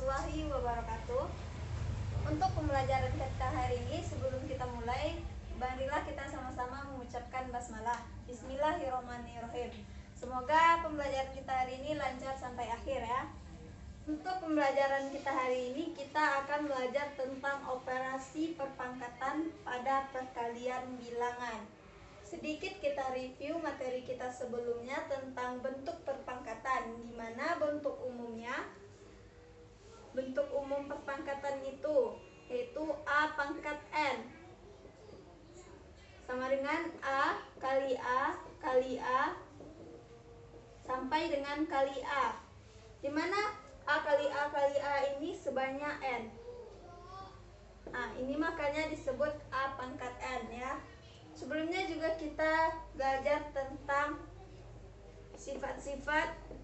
warahmatullahi wabarakatuh. Untuk pembelajaran kita hari ini, sebelum kita mulai, marilah kita sama-sama mengucapkan basmalah. Bismillahirrahmanirrahim. Semoga pembelajaran kita hari ini lancar sampai akhir ya. Untuk pembelajaran kita hari ini, kita akan belajar tentang operasi perpangkatan pada perkalian bilangan. Sedikit kita review materi kita sebelumnya tentang bentuk perpangkatan, di mana bentuk umumnya. Bentuk umum perpangkatan itu yaitu A pangkat N sama dengan A kali A kali A sampai dengan kali A, di mana A kali A kali A ini sebanyak N. Nah, ini makanya disebut A pangkat N ya. Sebelumnya juga kita belajar tentang sifat-sifat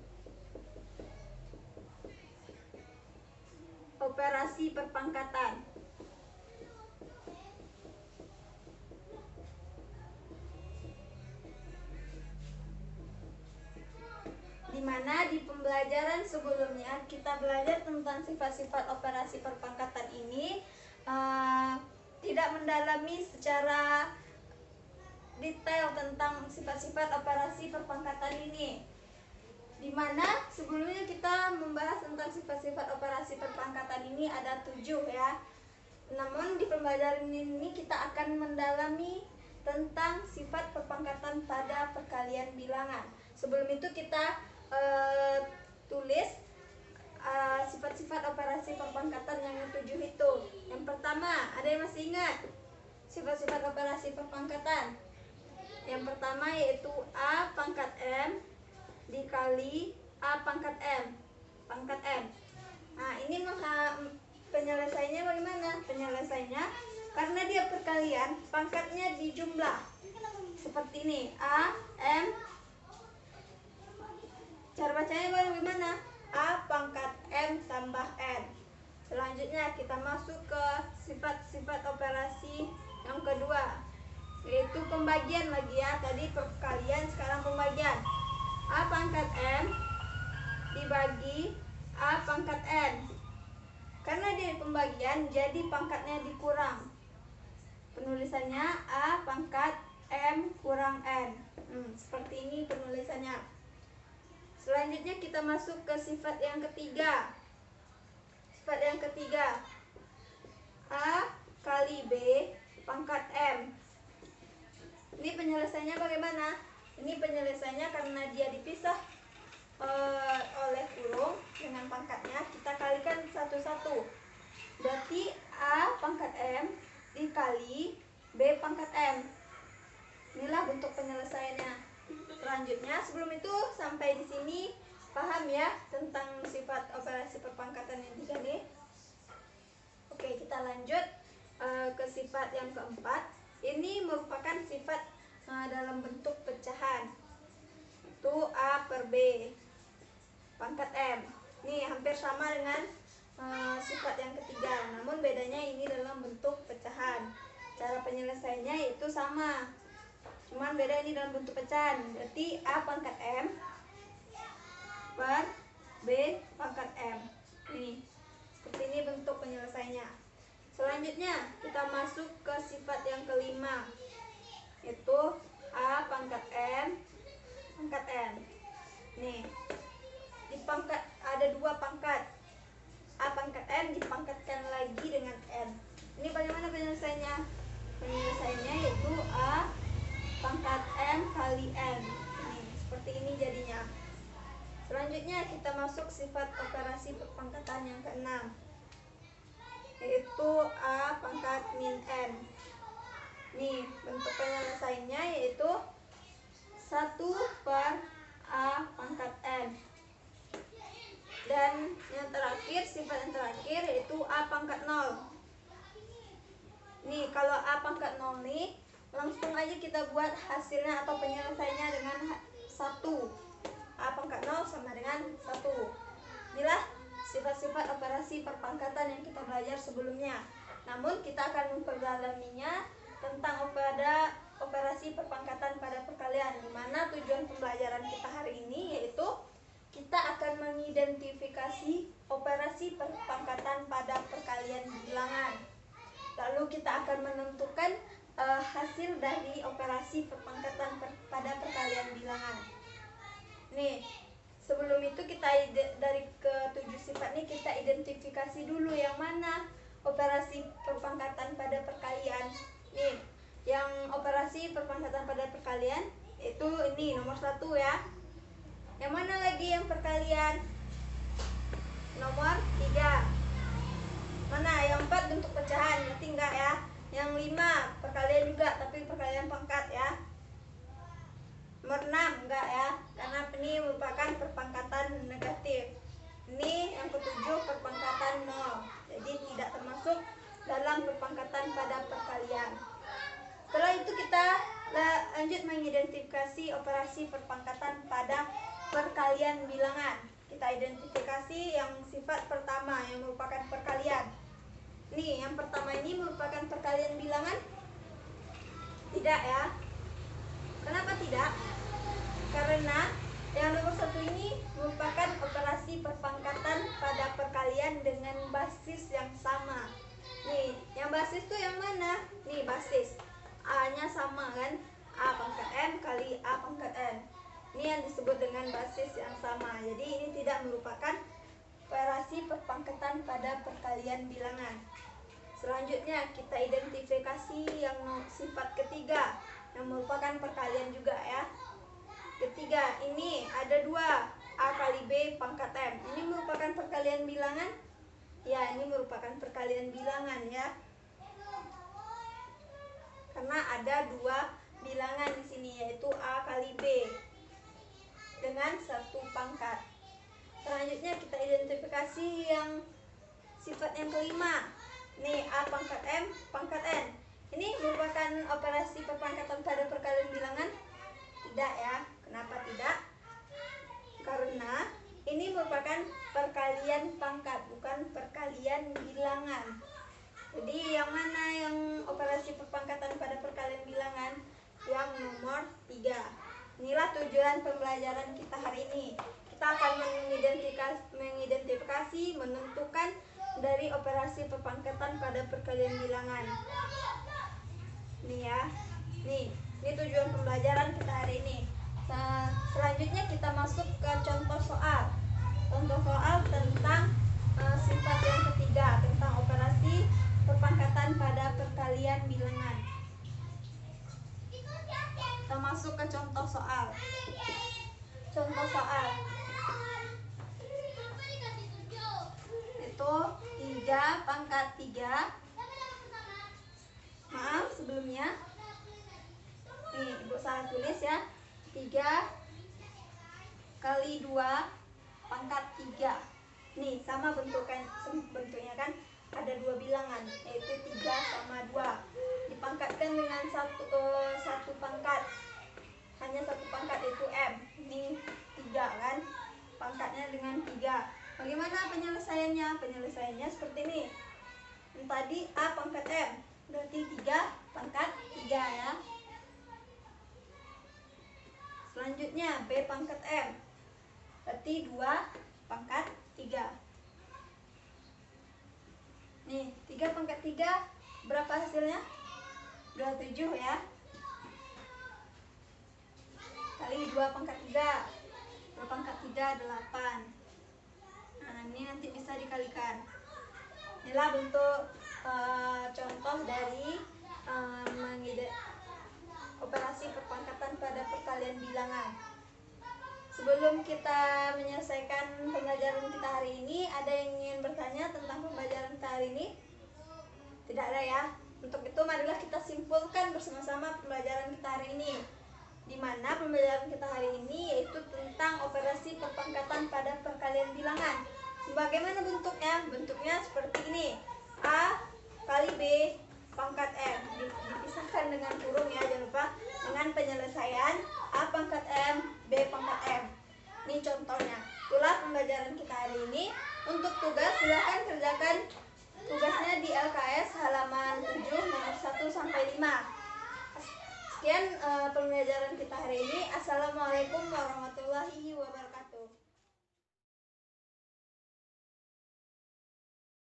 operasi perpangkatan. Di mana di pembelajaran sebelumnya kita belajar tentang sifat-sifat operasi perpangkatan ini tidak mendalami secara detail tentang sifat-sifat operasi perpangkatan ini, di mana sebelumnya kita membahas tentang sifat-sifat operasi perpangkatan ini ada 7 ya. Namun di pembelajaran ini kita akan mendalami tentang sifat perpangkatan pada perkalian bilangan. Sebelum itu kita tulis sifat-sifat operasi perpangkatan yang 7 itu. Yang pertama, ada yang masih ingat sifat-sifat operasi perpangkatan? Yang pertama yaitu A pangkat M dikali A pangkat M pangkat M. Nah, ini maka penyelesaiannya bagaimana? Penyelesaiannya karena dia perkalian, pangkatnya dijumlah seperti ini, A M. Cara bacanya bagaimana? A pangkat M tambah N. Selanjutnya kita masuk ke sifat-sifat operasi yang kedua, yaitu pembagian lagi ya. Tadi perkalian, sekarang pembagian. A pangkat M dibagi A pangkat N. Karena dia pembagian, jadi pangkatnya dikurang. Penulisannya A pangkat M kurang N. Seperti ini penulisannya. Selanjutnya kita masuk ke sifat yang ketiga. Sifat yang ketiga, A kali B pangkat M. Ini penyelesaiannya bagaimana? Ini penyelesaiannya karena dia dipisah oleh kurung dengan pangkatnya, kita kalikan satu-satu. Berarti A pangkat M dikali B pangkat M. Inilah bentuk penyelesaiannya. Selanjutnya, sebelum itu sampai di sini paham ya tentang sifat operasi perpangkatan yang tiga nih. Oke, kita lanjut ke sifat yang keempat. Ini merupakan sifat dalam bentuk pecahan. Itu A per B pangkat M. Ini hampir sama dengan sifat yang ketiga, namun bedanya ini dalam bentuk pecahan. Cara penyelesaiannya yaitu sama, cuman beda ini dalam bentuk pecahan. Berarti A pangkat M per B pangkat M. Ini seperti ini bentuk penyelesaiannya. Selanjutnya kita masuk ke sifat yang kelima, yaitu A pangkat M pangkat N. Nih, di pangkat ada dua pangkat. A pangkat N dipangkatkan lagi dengan N. Ini bagaimana penyelesaiannya? Penyelesaiannya yaitu A pangkat M kali N. Nih, seperti ini jadinya. Selanjutnya kita masuk sifat operasi perpangkatan yang keenam, yaitu A pangkat min N. Nih, bentuk penyelesaiannya yaitu 1 per A pangkat N. Dan yang terakhir, sifat yang terakhir yaitu A pangkat 0. Nih, kalau A pangkat 0 nih, langsung aja kita buat hasilnya atau penyelesaiannya dengan 1. A pangkat 0 sama dengan 1. Inilah sifat-sifat operasi perpangkatan yang kita belajar sebelumnya. Namun kita akan memperdalaminya tentang operasi perpangkatan pada perkalian, di mana tujuan pembelajaran kita hari ini yaitu kita akan mengidentifikasi operasi perpangkatan pada perkalian bilangan. Lalu kita akan menentukan hasil dari operasi perpangkatan pada perkalian bilangan. Nih, sebelum itu kita dari ke-7 sifat ini kita identifikasi dulu yang mana operasi perpangkatan pada perkalian. Nih, yang operasi perpangkatan pada perkalian itu ini nomor 1 ya. Yang mana lagi yang perkalian? Nomor 3. Mana yang 4 bentuk pecahan, ngerti enggak ya? Yang 5 perkalian juga tapi perkalian pangkat ya. Nomor 6 enggak ya, karena ini merupakan perpangkatan negatif. Ini yang ke-7 perpangkatan 0, jadi tidak termasuk dalam perpangkatan pada perkalian. Setelah itu kita lanjut mengidentifikasi operasi perpangkatan pada perkalian bilangan. Kita identifikasi yang sifat pertama yang merupakan perkalian. Nih, yang pertama ini merupakan perkalian bilangan? Tidak ya. Kenapa tidak? Karena yang nomor 1 ini merupakan operasi perpangkatan pada perkalian dengan basis yang sama. Nih, yang basis tuh yang mana? Nih, basis A-nya sama kan? A pangkat M kali A pangkat N. Ini yang disebut dengan basis yang sama. Jadi ini tidak merupakan operasi perpangkatan pada perkalian bilangan. Selanjutnya kita identifikasi yang sifat ketiga yang merupakan perkalian juga ya. Ketiga, ini ada 2, A kali B pangkat M. Ini merupakan perkalian bilangan? Ya, ini merupakan perkalian bilangan ya. Karena ada 2 bilangan di sini, yaitu A kali B dengan 1 pangkat. Selanjutnya kita identifikasi yang sifat yang kelima. Nih, A pangkat M pangkat N. Ini merupakan operasi perpangkatan pada perkalian bilangan? Tidak ya. Kenapa tidak? Karena ini merupakan perkalian pangkat, bukan perkalian bilangan. Jadi yang mana yang operasi perpangkatan pada perkalian bilangan? Yang nomor 3. Inilah tujuan pembelajaran kita hari ini. Kita akan mengidentifikasi, menentukan dari operasi perpangkatan pada perkalian bilangan. Nih ya. Ini tujuan pembelajaran kita hari ini. Selanjutnya kita masuk ke contoh soal. Contoh soal tentang sifat yang ketiga, tentang operasi perpangkatan pada perkalian bilangan. Kita masuk ke contoh soal. Contoh soal itu 3 pangkat 3. Maaf sebelumnya, nih ibu salah tulis ya. 3 kali 2 pangkat 3. Nih sama bentuknya kan, ada 2 bilangan, yaitu 3 sama 2. Dipangkatkan dengan satu pangkat, hanya 1 pangkat, yaitu M. Ini 3 kan, pangkatnya dengan 3. Bagaimana penyelesaiannya? Penyelesaiannya seperti ini. Yang tadi A pangkat M, berarti 3 pangkat 3 ya. Selanjutnya B pangkat M, berarti 2 pangkat 3. Nih, 3 pangkat 3 berapa hasilnya? 27 ya. Kali 2 pangkat 3. 2 pangkat 3 8. Nah, ini nanti bisa dikalikan. Inilah bentuk contoh dari operasi perpangkatan pada perkalian bilangan. Sebelum kita menyelesaikan pembelajaran kita hari ini, ada yang ingin bertanya tentang pembelajaran kita hari ini? Tidak ada ya. Untuk itu marilah kita simpulkan bersama-sama pembelajaran kita hari ini. Di mana pembelajaran kita hari ini yaitu tentang operasi perpangkatan pada perkalian bilangan. Bagaimana bentuknya? Bentuknya seperti ini. A kali B pangkat M. Dipisahkan dengan kurung ya, jangan lupa. Dengan penyelesaian A pangkat M, B pangkat M. Ini contohnya. Itulah pembelajaran kita hari ini. Untuk tugas silahkan kerjakan tugasnya di LKS halaman 7 nomor 1 sampai 5. Sekian pembelajaran kita hari ini. Assalamualaikum warahmatullahi